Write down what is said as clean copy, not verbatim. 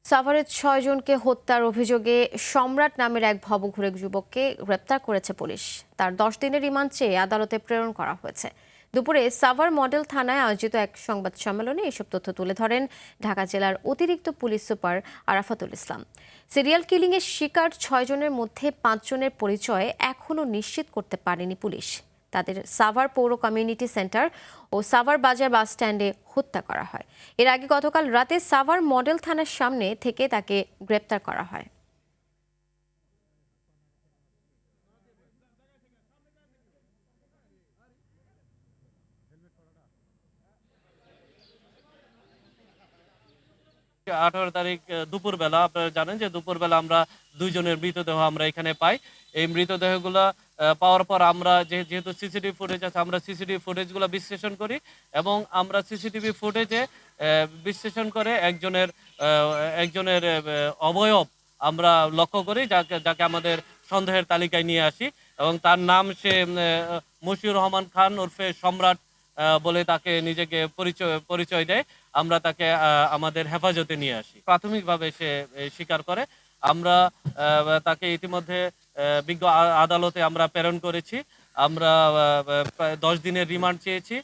সাভারের ৬ জনকে হত্যার অভিযোগে সম্রাট নামের এক ভবঘুরে যুবককে গ্রেপ্তার করেছে পুলিশ। তার ১০ দিনের রিমান্ড চেয়ে আদালতে প্রেরণ করা হয়েছে। দুপুরে সাভার মডেল থানায় আয়োজিত এক সংবাদ সম্মেলনে এসব তথ্য তুলে ধরেন ঢাকা জেলার অতিরিক্ত পুলিশ সুপার আরাফাতুল ইসলাম। সিরিয়াল কিলিংয়ের শিকার ৬ জনের মধ্যে ৫ জনের পরিচয় এখনও নিশ্চিত করতে পারেনি পুলিশ। তাদের সাভার পৌর কমিউনিটি সেন্টার ও সাভার বাজার বাস স্ট্যান্ডে হত্যা করা হয়। এর আগে গতকাল রাতে সাভার মডেল থানার সামনে থেকে তাকে গ্রেপ্তার করা হয়। 18 তারিখ দুপুরবেলা আপনারা জানেন যে দুপুরবেলা আমরা দুইজনের মৃতদেহ আমরা এখানে পাই। এই মৃতদেহগুলা পাওয়ার পর আমরা যেহেতু সিসিটিভি ফুটেজ আছে, আমরা সিসিটিভি ফুটেজগুলো বিশ্লেষণ করি এবং আমরা সিসিটিভি ফুটেজে বিশ্লেষণ করে একজনের অবয়ব আমরা লক্ষ্য করি, যাকে আমাদের সন্দেহের তালিকায় নিয়ে আসি এবং তার নাম সে মশিউর রহমান খান ওরফে সম্রাট বলে তাকে নিজেকে পরিচয় দেয়। আমরা তাকে আমাদের হেফাজতে নিয়ে আসি। প্রাথমিকভাবে সে স্বীকার করে। আমরা তাকে ইতিমধ্যে বিজ্ঞ আদালতে আমরা প্রেরণ করেছি। আমরা প্রায় 10 দিনের রিমান্ড চেয়েছি।